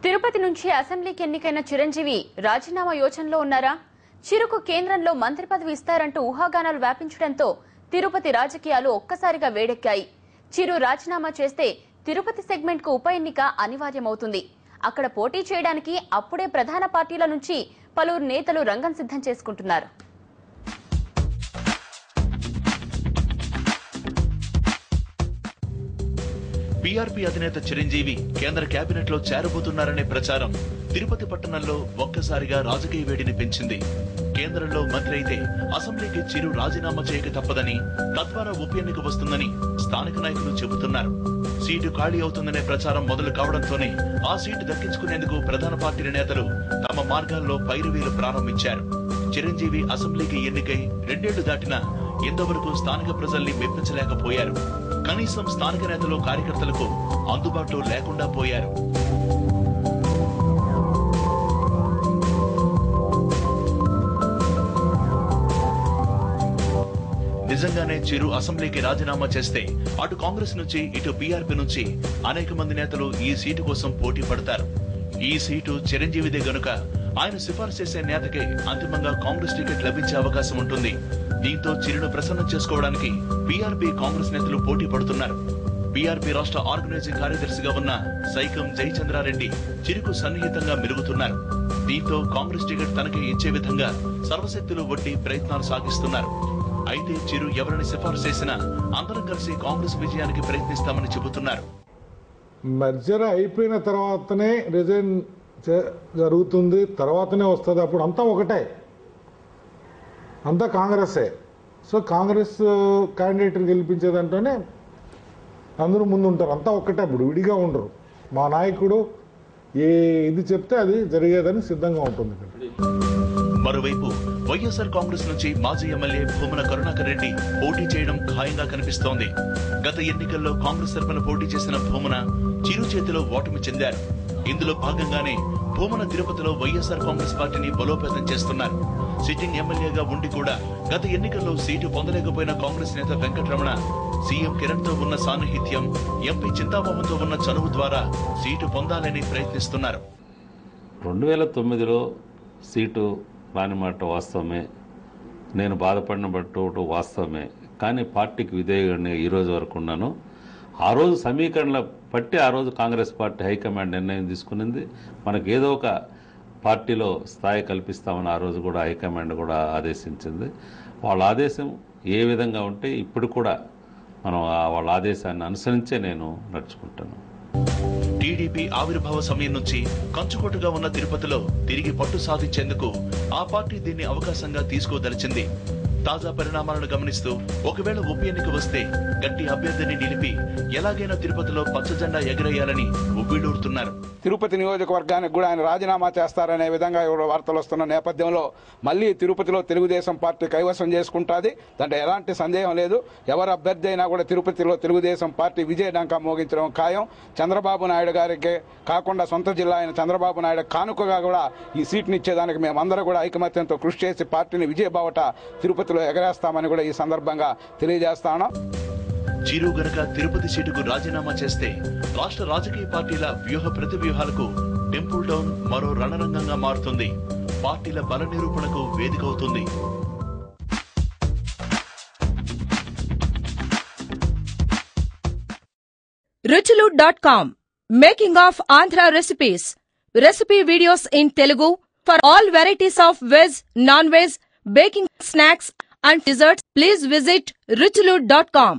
తిరుపతి నుంచి అసెంబ్లీకి ఎన్నికైన చిరంజీవి రాజీనామా యోచనలో ఉన్నారా? చిరుకు కేంద్రంలో మంత్రి పదవి ఇస్తారంటూ ఊహాగానాలు వ్యాపించడంతో తిరుపతి రాజకీయాలు ఒక్కసారిగా వేడెక్కాయి. చిరు రాజీనామా చేస్తే తిరుపతి సెగ్మెంట్ కు ఉప ఎన్నిక అనివార్యమవుతుంది. అక్కడ పోటీ చేయడానికి అప్పుడే ప్రధాన పార్టీల నుంచి పలువురు నేతలు రంగం సిద్ధం చేసుకుంటున్నారు. పీఆర్పీ అధినేత చిరంజీవి కేంద్ర కేబినెట్ లో చేరబోతున్నారనే ప్రచారం తిరుపతి పట్టణంలో ఒక్కసారిగా రాజకీయ వేడిని పెంచింది. కేంద్రంలో మంత్రి అయితే అసెంబ్లీకి చిరు రాజీనామా చేయక తప్పదని, తద్వారా ఉప ఎన్నిక వస్తుందని స్థానిక నాయకులు చెబుతున్నారు. సీటు ఖాళీ అవుతుందనే ప్రచారం మొదలు కావడంతోనే ఆ సీటు దక్కించుకునేందుకు ప్రధాన పార్టీల నేతలు తమ మార్గాల్లో పైరువీలు ప్రారంభించారు. చిరంజీవి అసెంబ్లీకి ఎన్నికై 2 ఏళ్లు దాటినా ఇంతవరకు స్థానిక ప్రజల్ని మెప్పించలేకపోయారు. కనీసం స్థానిక నేతలు కార్యకర్తలకు అందుబాటులో లేకుండా పోయారు. నిజంగానే చిరు అసెంబ్లీకి రాజీనామా చేస్తే అటు కాంగ్రెస్ నుంచి ఇటు పీఆర్పీ నుంచి అనేక మంది నేతలు ఈ సీటు కోసం పోటీ పడతారు. ఈ సీటు చిరంజీవిదే గనుక ఆయన సిఫార్సు చేసే నేతకే అంతిమంగా కాంగ్రెస్ టికెట్ లభించే అవకాశం ఉంటుంది. దీంతో చిరును ప్రసన్నం చేసుకోవడానికి పీఆర్పీ కాంగ్రెస్ నేతలు పోటీ పడుతున్నారు. పీఆర్పీ రాష్ట్ర ఆర్గనైజింగ్ కార్యదర్శిగా ఉన్న సైకం జయచంద్రారెడ్డి చిరుకు సన్నిహితంగా మెలుగుతున్నారు. దీంతో కాంగ్రెస్ టికెట్ తనకే ఇచ్చే విధంగా సర్వశక్తులు ఒడ్డి ప్రయత్నాలు సాగిస్తున్నారు. అయితే చిరు ఎవరిని సిఫార్సు చేసినా అందరం కలిసి కాంగ్రెస్ విజయానికి ప్రయత్నిస్తామని చెబుతున్నారు. మర్జర్ అయిపోయిన తర్వాతనే రిజైన్ జరుగుతుంది, తర్వాతనే వస్తుంది. అప్పుడు అంతా ఒకటే, అంతా కాంగ్రెసే. సో కాంగ్రెస్ క్యాండిడేట్ గెలిపించేదంటేనే అందరూ ముందు ఉంటారు, అంతా ఒక్కటే. అప్పుడు విడిగా ఉండరు. మా నాయకుడు ఇది చెప్తే అది జరిగేదని సిద్ధంగా ఉంటుంది. మరోవైపు వైఎస్ఆర్ కాంగ్రెస్ నుంచి మాజీ ఎమ్మెల్యే భూమన కరుణాకర్ రెడ్డి పోటీ చేయడం ఖాయంగా కనిపిస్తోంది. గత ఎన్నికల్లో కాంగ్రెస్ తరఫున పోటీ చేసిన భూమన చిరు చేతిలో ఓటమి చెందారు. ఇందులో భాగంగానే భూమన తిరుపతిలో వైఎస్ఆర్ కాంగ్రెస్ పార్టీని బలోపేతం చేస్తున్నారు. సిట్టింగ్ ఎమ్మెల్యేగా ఉండి కూడా గత ఎన్నికల్లో సీటు పొందలేకపోయిన కాంగ్రెస్ నేత వెంకటరమణ సీఎం కిరణ్ తో ఉన్న సాన్నిహిత్యం, ఎంపీ చింతామోహన్ తో ఉన్న చనువు ద్వారా సీటు పొందాలని ప్రయత్నిస్తున్నారు. 2009లో సీటు రాని మాట వాస్తవమే, నేను బాధపడిన బట్టు వాస్తవమే. కానీ పార్టీకి విధేయుడిని ఈ రోజు వరకు ఉన్నాను. ఆ రోజు సమీకరణల బట్టి ఆ రోజు కాంగ్రెస్ పార్టీ హైకమాండ్ నిర్ణయం తీసుకునింది. మనకు ఏదో ఒక పార్టీలో స్థాయి కల్పిస్తామని ఆ రోజు కూడా హైకమాండ్ కూడా ఆదేశించింది. వాళ్ళ ఆదేశం ఏ విధంగా ఉంటే ఇప్పుడు కూడా మనం వాళ్ళ ఆదేశాన్ని అనుసరించే నేను నడుచుకుంటాను. టీడీపీ ఆవిర్భావ సమయం నుంచి కంచుకోటగా ఉన్న తిరుపతిలో తిరిగి పట్టు సాధించేందుకు ఆ పార్టీ దీన్ని అవకాశంగా తీసుకోదలిచింది. తాజా పరిణామాలను గమనిస్తూ ఒకవేళ ఉప ఎన్నిక వస్తే గట్టి అభ్యర్థిని నిలిపి ఎలాగైనా తిరుపతిలో పచ్చ జెండా ఎగరేయాలని ఉవ్విళ్లూరుతున్నారు. తిరుపతి నియోజకవర్గానికి కూడా ఆయన రాజీనామా చేస్తారనే విధంగా వార్తలు వస్తున్న నేపథ్యంలో మళ్లీ తిరుపతిలో తెలుగుదేశం పార్టీ కైవసం చేసుకుంటుంది. దాంట్లో ఎలాంటి సందేహం లేదు. ఎవరు అభ్యర్థి అయినా కూడా తిరుపతిలో తెలుగుదేశం పార్టీ విజయడంకా మోగించడం ఖాయం. చంద్రబాబు నాయుడు గారికి కాకుండా సొంత జిల్లా అయిన చంద్రబాబు నాయుడు కానుకగా కూడా ఈ సీట్ని ఇచ్చేదానికి మేమందరూ కూడా ఐకమత్యంతో కృషి చేసి పార్టీని విజయబావట తిరుపతిలో ఎగరేస్తామని కూడా ఈ సందర్భంగా తెలియజేస్తాను. చిరు గనక తిరుపతి సీటుకు రాజీనామా చేస్తే రాష్ట్ర రాజకీయ పార్టీల వ్యూహ ప్రతివ్యూహాలకు టెంపుల్ డౌన్ మరో రణరంగంగా మారుతుంది. పార్టీల బల నిరూపణకు వేదిక అవుతుంది. ruchulu.com Making of Andhra recipes. Recipe videos in Telugu for all varieties of veg, non-veg, baking snacks and desserts. Please visit ruchulu.com.